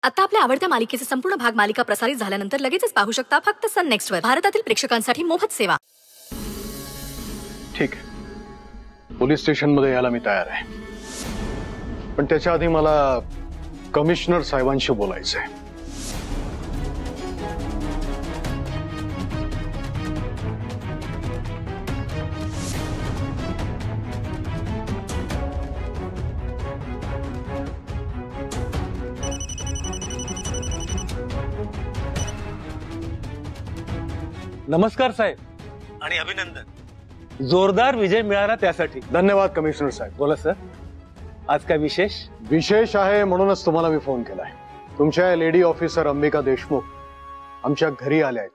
आता आपल्या आवडत्या मालिकेचे संपूर्ण भाग मालिका प्रसारित झाल्यानंतर लगेचच पाहू शकता फक्त सन नेक्स्ट वर. भारतातील प्रेक्षकांसाठी मोफत सेवा. ठीक आहे, पोलीस स्टेशन मध्ये यायला मी तयार आहे, पण त्याच्या आधी मला कमिशनर साहेबांशी बोलायचंय. नमस्कार साहेब आणि अभिनंदन. जोरदार विजय मिळाला त्यासाठी धन्यवाद कमिशनर साहेब. बोला सर, आज काय विशेष? विशेष आहे म्हणूनच तुम्हाला मी फोन केलाय. तुमच्या लेडी ऑफिसर अंबिका देशमुख आमच्या घरी आल्या आहेत.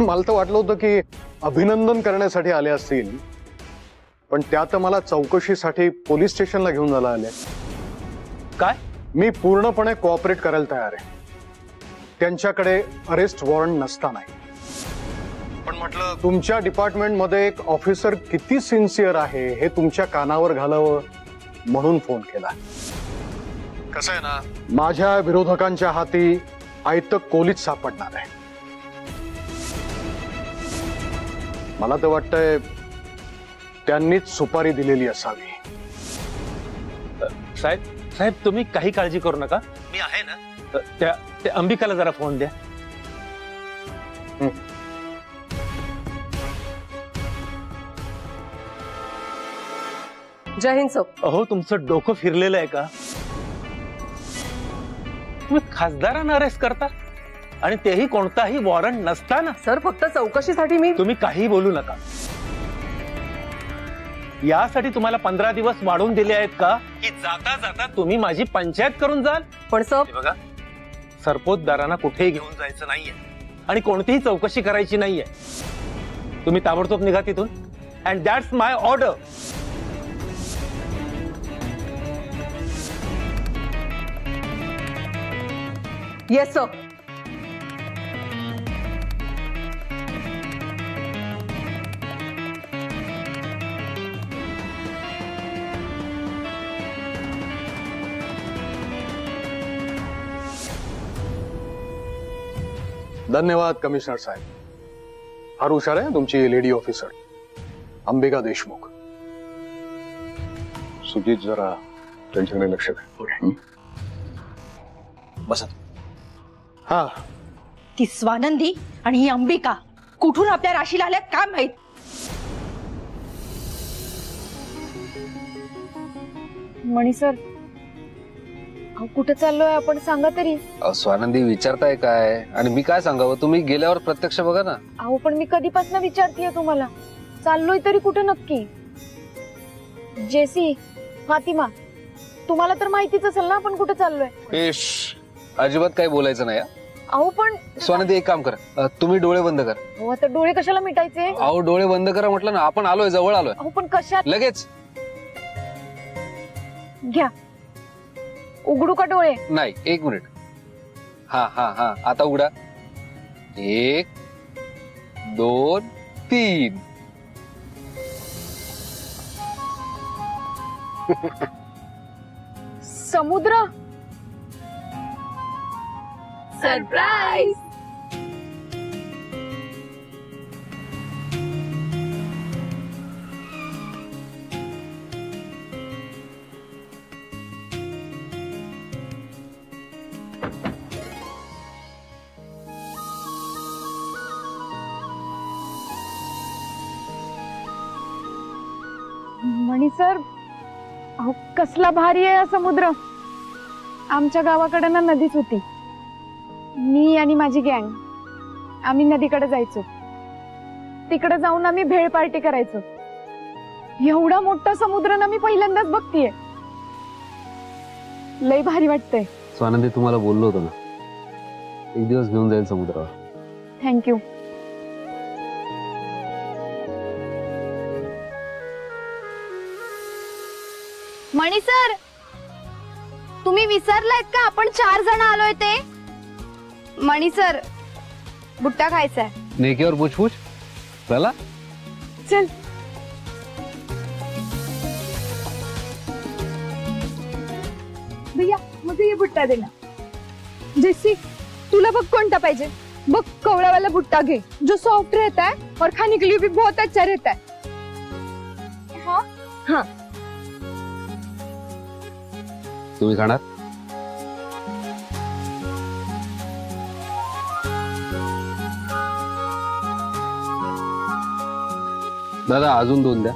मला तर वाटलं होतं की अभिनंदन करण्यासाठी आले असतील, पण त्या तर मला चौकशीसाठी पोलीस स्टेशनला घेऊन जायला आल्या. काय? मी पूर्णपणे कोऑपरेट करायला तयार आहे. त्यांच्याकडे अरेस्ट वॉरंट नसताना, पण म्हटलं तुमच्या डिपार्टमेंट मध्ये एक ऑफिसर किती सिन्सिअर आहे हे तुमच्या कानावर घालावं म्हणून फोन केला. कसं आहे ना, माझ्या विरोधकांच्या हाती आयत कोलीच सापडणार आहे. मला तर वाटतंय त्यांनीच सुपारी दिलेली असावी. साहेब साहेब तुम्ही काही काळजी करू नका, मी आहे ना. त्या अंबिकाला जरा फोन द्या. जय हिंद सर. अहो, तुमचं डोकं फिरलेलं आहे का? तुम्ही खासदारांना अरेस्ट करता आणि तेही कोणताही वॉरंट नसताना. सर फक्त चौकशीसाठी मी. तुम्ही काही बोलू नका. यासाठी तुम्हाला 15 दिवस वाढवून दिले आहेत का की जाता जाता तुम्ही माझी पंचायत करून जाल? पण सर बघा, सरपोतदारांना कुठेही घेऊन जायचं नाहीये आणि कोणतीही चौकशी करायची नाहीये. तुम्ही ताबडतोब निघा तिथून. And that's my order. Yes sir. धन्यवाद कमिशनर साहेब. फार हुशार आहे तुमची लेडी ऑफिसर अंबिका देशमुख. सुजित जरा त्यांच्याकडे लक्ष द्या. बसा. हा, ती स्वानंदी आणि ही अंबिका कुठून आपल्या राशीला आल्यात काय माहित. मणी सर, कुठे चाललोय आपण सांगा तरी. स्वानंदी विचारताय काय आणि मी काय सांगावं? तुम्ही गेल्यावर प्रत्यक्ष बघा ना. अहो पण मी कधीपासून विचारतीये तुम्हाला, चाललोय तरी कुठे नक्की? जेसी, फातिमा, तुम्हाला तर माहितीच असेल ना आपण कुठे चाललोय. अजिबात काही बोलायचं नाही. अहो पण स्वानंदी एक काम करा, तुम्ही डोळे बंद करा. अहो आता डोळे कशाला मिटायचे? अहो डोळे बंद करा म्हटलं ना. आपण आलोय, जवळ आलोय. अहो पण कशात? लगेच. घ्या. उघडू का डोळे? नाही, एक मिनिट. हा हा हा, आता उघडा. 1 2 3. समुद्र. सरप्राईज. मणी सर, अहो कसला भारी आहे हा समुद्र. आमच्या गावाकडे ना नदीच होती. मी आणि माझी गँग आम्ही नदीकडे जायचो. तिकडे जाऊन आम्ही भेळ पार्टी करायचो. एवढा मोठा समुद्र ना मी पहिल्यांदाच बघतीये. लय भारी वाटतंय. स्वानंदी तुम्हाला बोललो होतो ना, एक दिवस घेऊन जाईल समुद्रावर. थँक्यू. मणी सर, तुम्ही विसरलायत का आपण 4 जण आलोय ते? मणी सर, भुट्टा खायचा आहे. नेकीवर पूछपूछ. चला चल. भैया मुझे मुझे ये भुट्टा देना. जेसी तुला बघ कोणता पाहिजे. बघ कवड़ा वाला भुट्टा घे जो सॉफ्ट रहता है और खाने के लिए भी बहुत अच्छा रहता है. हाँ हाँ. तुम्ही खाणार? दादा अजून 2 द्या.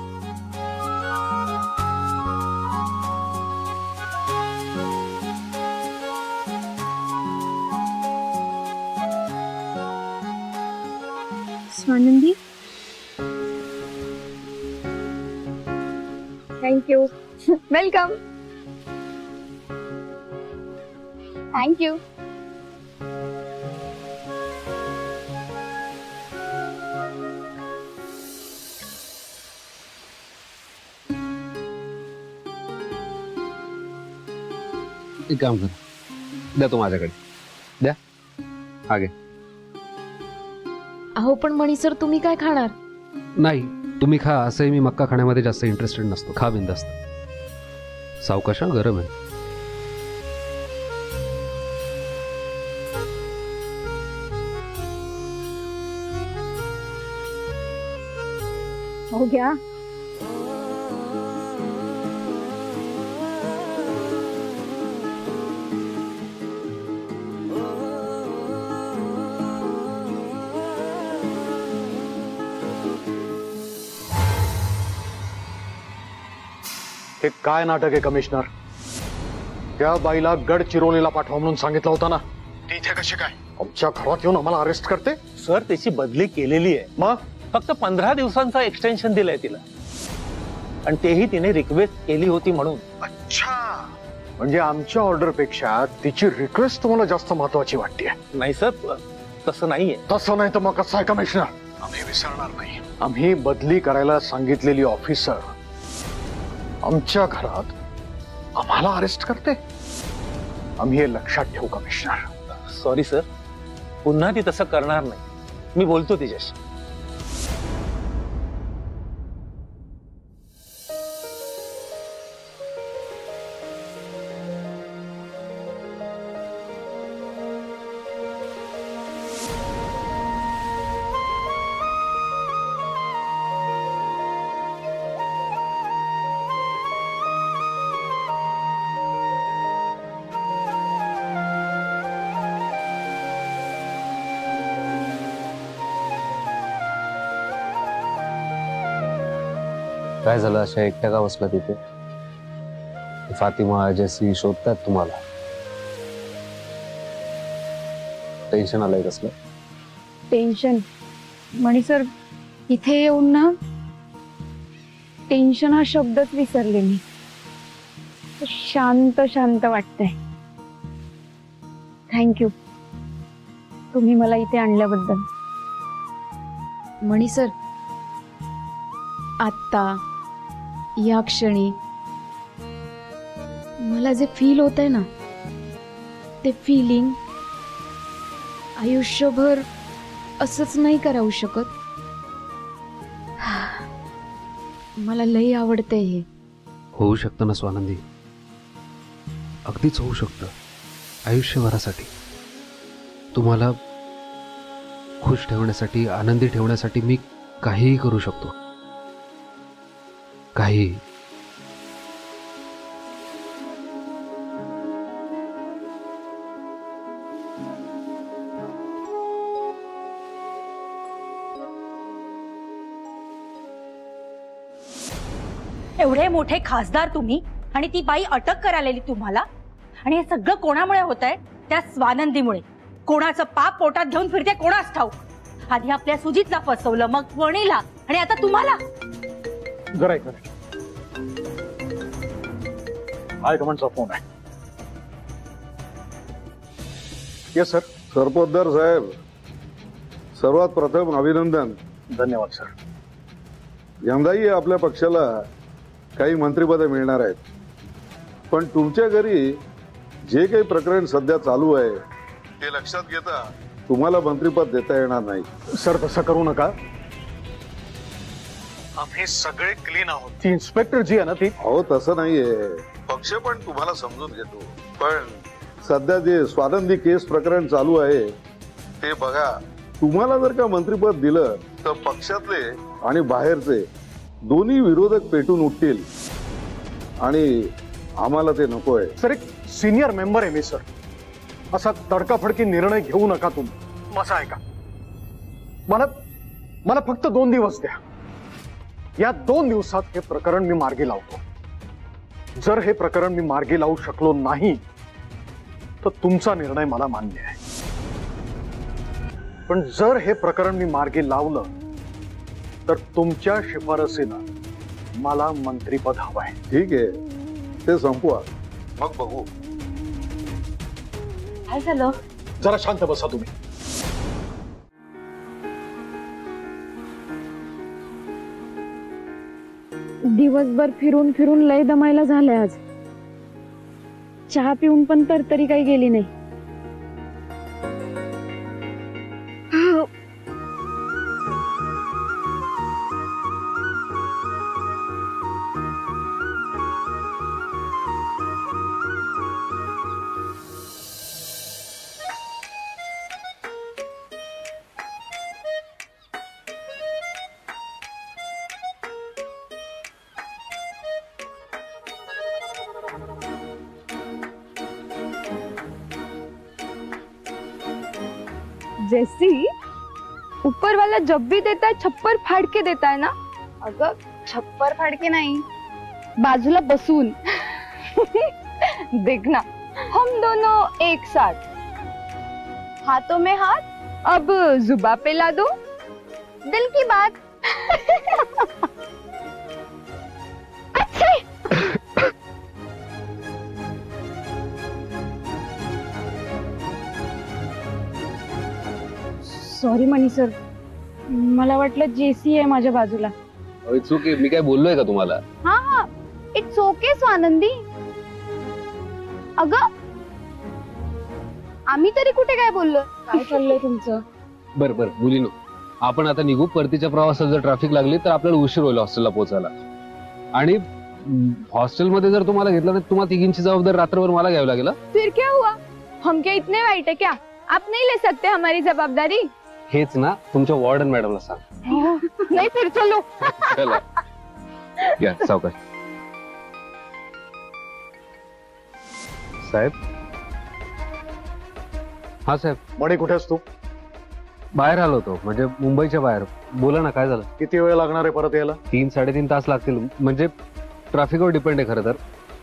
Swanandi thank you. Welcome. Thank you. एक काम कर, द्या तो माझ्याकडे. द्या. आगे. अहो पण मणी सर तुम्ही काय खाणार? नाही तुम्ही खा. असंही मी मक्का खाण्यामध्ये जास्त इंटरेस्टेड नसतो. खा बिंदास्त. सावकाश हा, गरम आहे. हो गया. हे काय नाटक आहे कमिशनर? त्या बाईला गडचिरोलीला पाठवा म्हणून सांगितलं होतं ना. ती इथे कशी काय आमच्या घरात येऊन आम्हाला अरेस्ट करते? सर त्याची बदली केलेली आहे. मग फक्त 15 दिवसांचा एक्सटेन्शन दिलंय तिला, आणि तेही तिने रिक्वेस्ट केली होती म्हणून. अच्छा, म्हणजे आमच्या ऑर्डर पेक्षा तिची रिक्वेस्ट तुम्हाला जास्त महत्वाची वाटते? नाही सर, तसं नाहीये. तसं नाही तर मग कसं आहे कमिशनर? आम्ही विसरणार नाही. आम्ही बदली करायला सांगितलेली ऑफिसर आमच्या घरात आम्हाला अरेस्ट करते. आम्ही हे लक्षात ठेवू कमिशनर. सॉरी सर, पुन्हा ती तसं करणार नाही. मी बोलतो तिच्याशी. काय झालं? अशा एकट्या का बसला तिथे? फातिमा, जेसी शोधतात तुम्हाला. टेन्शन आलंय कसलं? टेन्शन मणी सर, इथे येऊन ना टेन्शन हा शब्दच विसरले मी. शांत शांत वाटतंय. थँक्यू तुम्ही मला इथे आणल्याबद्दल. मणी सर, आता या क्षणी मला जे फील होत आहे ना, ते फिलिंग आयुष्यभर असंच नाही करावू शकत. मला लई आवडतंय हे. होऊ शकतं ना स्वानंदी, अगदीच होऊ शकतं. आयुष्यभरासाठी तुम्हाला खुश ठेवण्यासाठी, आनंदी ठेवण्यासाठी मी काहीही करू शकतो. काही. एवढे मोठे खासदार तुम्ही, आणि ती बाई अटक करायला तुम्हाला, आणि हे सगळं कोणामुळे होत आहे? त्या स्वानंदीमुळे. कोणाचं पाप पोटात घेऊन फिरते कोणाच ठाऊक. आधी आपल्या सुजीतला फसवलं, मग वणीला, आणि आता तुम्हाला. जरा एक मिनिट. हायकमांडचा फोन आहे. Yes sir. सरपोतदार साहेब, सर्वात प्रथम अभिनंदन. धन्यवाद सर. यंदाही आपल्या पक्षाला काही मंत्रिपदे मिळणार आहेत, पण तुमच्या घरी जे काही प्रकरण सध्या चालू आहे ते लक्षात घेता तुम्हाला मंत्रिपद देता येणार नाही. सर तसं करू नका. आम्ही सगळे क्लीन आहोत. ती इन्स्पेक्टर जी आहे ना ती. हो तसं नाहीये, पक्ष पण तुम्हाला समजून घेतो, पण सध्या जे स्वानंदी केस प्रकरण चालू आहे ते बघा. तुम्हाला जर का मंत्रिपद दिलं तर पक्षातले आणि बाहेरचे दोन्ही विरोधक पेटून उठतील आणि आम्हाला ते नको आहे. सर, एक सिनियर मेंबर आहे मी सर. असा तडकाफडकी निर्णय घेऊ नका तुम्ही. माझा ऐका, मला फक्त 2 दिवस द्या. या 2 दिवसात हे प्रकरण मी मार्गी लावतो. जर हे प्रकरण मी मार्गी लावू शकलो नाही तर तुमचा निर्णय मला मान्य आहे. पण जर हे प्रकरण मी मार्गी लावलं तर तुमच्या शिफारसीनं मला मंत्रिपद हवंय. ठीक आहे, ते संपवा, मग बघू. काय झालं? जरा शांत बसा तुम्ही. दिवसभर फिरून फिरून लय दमायला झालंय आज. चहा पिऊन पण तरी काही गेली नाही. जैसी ऊपर वाला जब भी देता है छप्पर फाड़ के देता है ना. अगं छप्पर फाड़ के नहीं, बाजूला बसून. देखना हम दोनों एक साथ, हाथों में हाथ, अब जुबा पे ला दो, दिल की बात. अच्छे. सॉरी मनी सर, मला वाटलं जेसी आहे माझ्या बाजूला. It's okay. मी काय बोललोय का तुम्हाला? हाँ हाँ इट्स ओके स्वानंदी. अगं आम्ही तरी कुठे काय बोललो? काय चाललंय तुमचं? बरं बरं मुलीनो, आपण आता निघू. परतीच्या प्रवासात जर ट्रॅफिक लागली तर आपल्याला उशीर होईल हॉस्टेलला पोहोचायला. आणि हॉस्टेलमध्ये जर तुम्हाला घेतलं नाही, तुम्हाला तिघींची जबाबदारी रात्रभर मला घ्यावी लागेल. फिर क्या हुआ? हम क्या इतने वाइट है क्या? आप नहीं ले सकते हमारी जवाबदारी? हेच ना तुमच्या वॉर्डन मॅडमला सांग. नहीं फिर चलो. चला या सावकाश. साहेब. हा साहेब. मणी, कुठेस तू? बाहेर आलो होतो, म्हणजे मुंबईच्या बाहेर. बोला ना, काय झालं? किती वेळ लागणार आहे परत यायला? 3-3.5 तास लागतील. म्हणजे ट्रॅफिकवर डिपेंड आहे खरं तर.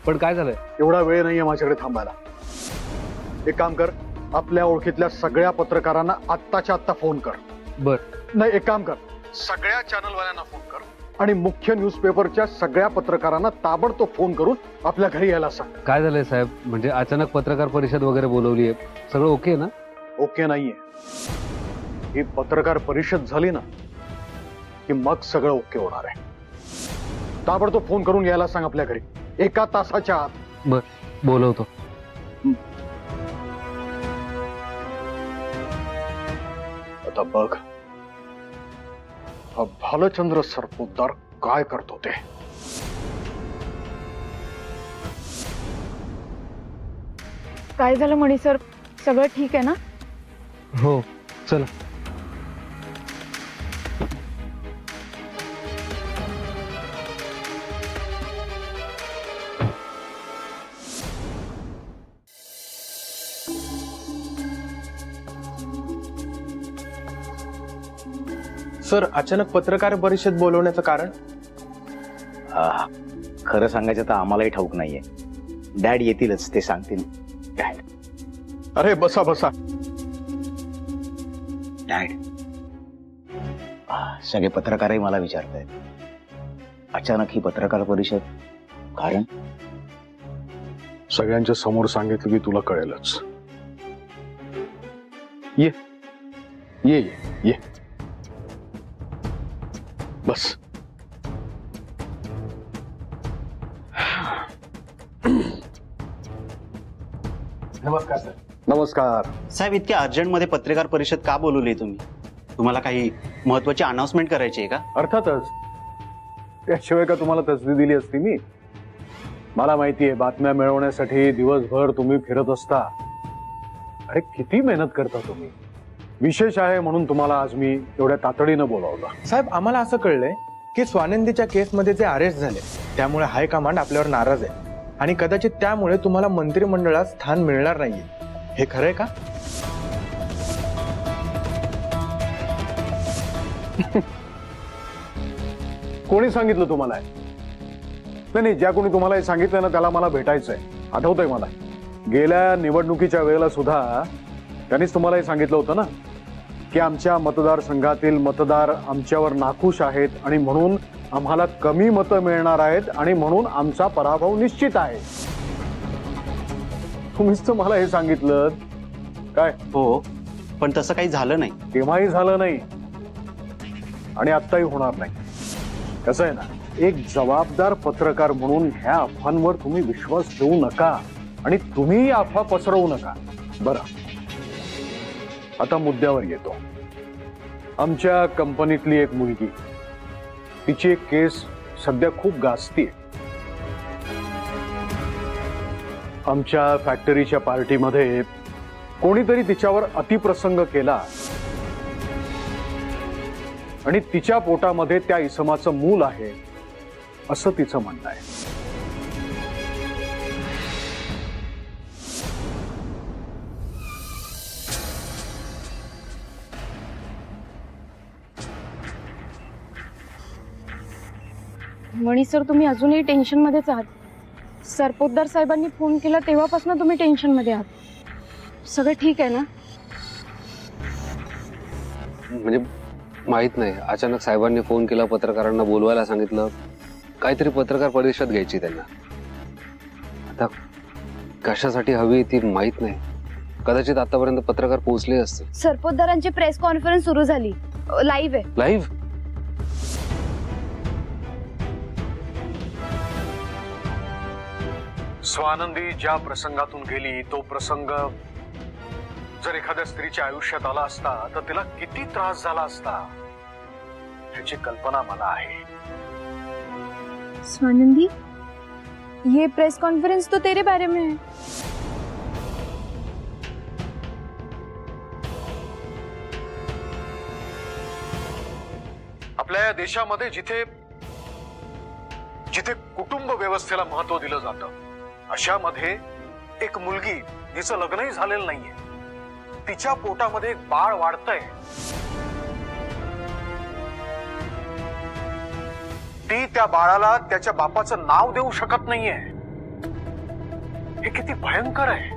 पण काय झालंय? एवढा वेळ नाहीये माझ्याकडे थांबायला. एक काम कर, आपल्या ओळखीतल्या सगळ्या पत्रकारांना आत्ताच्या आत्ता फोन कर. बर. नाही, एक काम कर, सगळ्या चॅनलवाल्यांना फोन कर आणि मुख्य न्यूजपेपरच्या सगळ्या पत्रकारांना ताबडतोब फोन करून आपल्या घरी यायला सांग. काय झालंय साहेब? म्हणजे अचानक पत्रकार परिषद वगैरे बोलवली आहे. सगळं ओके ना? ओके नाहीये. ही पत्रकार परिषद झाली ना की मग सगळं ओके होणार आहे. ताबडतोब फोन करून यायला सांग आपल्या घरी 1 तासाच्या आत. बर, बोलवतो. आता बघ हा भालचंद्र सरपोतदार काय करतो ते. काय झालं मणी सर? सगळं ठीक आहे ना? हो, चला. सर, अचानक पत्रकार परिषद बोलवण्याचं कारण? खरं सांगायचं तर आम्हालाही ठाऊक नाहीये. डॅड येतीलच, ते सांगतील. डॅड. अरे बसा बसा. डॅड, सगळे पत्रकारही मला विचारतायत, अचानक ही पत्रकार परिषद कारण? सगळ्यांच्या समोर सांगितलं की तुला कळेलच. ये ये ये ये बस. नमस्कार सर. नमस्कार साहेब. इतक्या अर्जंटमध्ये पत्रकार परिषद का बोलवली तुम्ही? तुम्हाला काही महत्वाची अनाउन्समेंट करायची आहे का? अर्थातच. त्याशिवाय का तुम्हाला तसदी दिली असती मी? मला माहिती आहे बातम्या मिळवण्यासाठी दिवसभर तुम्ही फिरत असता. अरे किती मेहनत करता तुम्ही. विशेष आहे म्हणून तुम्हाला आज मी एवढ्या तातडीनं बोलावलं. साहेब, आम्हाला असं कळलंय की स्वानंदीच्या केसमध्ये जे अरेस्ट झाले त्यामुळे हायकमांड आपल्यावर नाराज आहे आणि कदाचित त्यामुळे तुम्हाला मंत्रिमंडळात स्थान मिळणार नाहीये. हे खरंय का? कोणी सांगितलं तुम्हाला? नाही, ज्या कोणी तुम्हाला हे सांगितलं ना त्याला मला भेटायचंय. आठवतंय मला, गेल्या निवडणुकीच्या वेळेला सुद्धा त्यांनीच तुम्हाला हे सांगितलं होतं ना की आमच्या मतदारसंघातील मतदार आमच्यावर नाखुश आहेत आणि म्हणून आम्हाला कमी मतं मिळणार आहेत आणि म्हणून आमचा पराभव निश्चित आहे. तुम्हीच तर मला हे सांगितलं. काय? हो, पण तसं काही झालं नाही. तेव्हाही झालं नाही आणि आत्ताही होणार नाही. कसं आहे ना, एक जबाबदार पत्रकार म्हणून ह्या अफवांवर तुम्ही विश्वास ठेवू नका आणि तुम्ही अफवा पसरवू नका. बरं, आता मुद्द्यावर येतो. आमच्या कंपनीतली एक मुलगी, तिची एक केस सध्या खूप गाजतीये. आमच्या फॅक्टरीच्या पार्टीमध्ये कोणीतरी तिच्यावर अतिप्रसंग केला आणि तिच्या पोटामध्ये त्या इसमाचं मूल आहे असं तिचं म्हणणं आहे. मणी सर, तुम्ही अजूनही टेन्शन मध्येच आहात. सरपोतदार साहेबांनी फोन केला तेव्हापासून तुम्ही टेन्शन मध्ये आहात. सगळं ठीक आहे ना? म्हणजे माहित नाही, अचानक साहेबांनी फोन केला, पत्रकारांना बोलवायला सांगितलं, काहीतरी पत्रकार परिषद घ्यायची त्यांना. आता कशासाठी हवी ती माहित नाही. कदाचित आतापर्यंत पत्रकार पोहोचले असते. सरपोतदारांची प्रेस कॉन्फरन्स सुरू झाली, लाईव्ह आहे. लाईव्ह? स्वानंदी ज्या प्रसंगातून गेली तो प्रसंग जर एखाद्या स्त्रीच्या आयुष्यात आला असता तर तिला किती त्रास झाला असता ह्याची कल्पना मला आहे. स्वानंदी, ये प्रेस कॉन्फ्रेंस तो तेरे बारे में है. आपल्या देशामध्ये जिथे जिथे कुटुंब व्यवस्थेला महत्व दिलं जातं अशामध्ये एक मुलगी जिचं लग्नही झालेलं नाहीये, तिच्या पोटामध्ये एक बाळ वाढतंय, ती त्या बाळाला त्याच्या बापाचं नाव देऊ शकत नाहीये. हे किती भयंकर आहे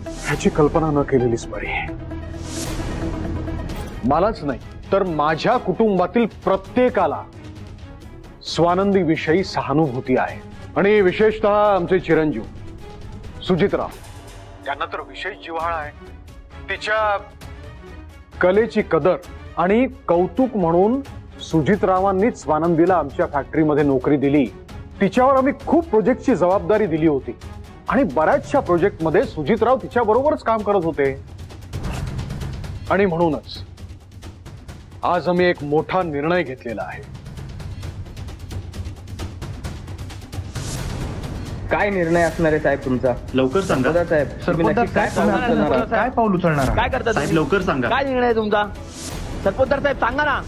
ह्याची कल्पना न केलेलीच बरी. मलाच नाही तर माझ्या कुटुंबातील प्रत्येकाला स्वानंदी विषयी सहानुभूती आहे आणि विशेषतः आमचे चिरंजीव सुजितराव, त्यांना तर विशेष जिव्हाळा आहे. तिच्या कलेची कदर आणि कौतुक म्हणून सुजितरावांनीच स्वानंदीला आमच्या फॅक्टरीमध्ये नोकरी दिली. तिच्यावर आम्ही खूप प्रोजेक्टची जबाबदारी दिली होती आणि बऱ्याचशा प्रोजेक्टमध्ये सुजितराव तिच्या बरोबरच काम करत होते. आणि म्हणूनच आज आम्ही एक मोठा निर्णय घेतलेला आहे. काय निर्णय असणार आहे साहेब तुमचा? लवकर सांगा साहेब. काय पाऊल उचलणार? काय करता साहेब? लवकर सांगा. काय निर्णय आहे तुमचा? सरपोतदार साहेब सांगा ना.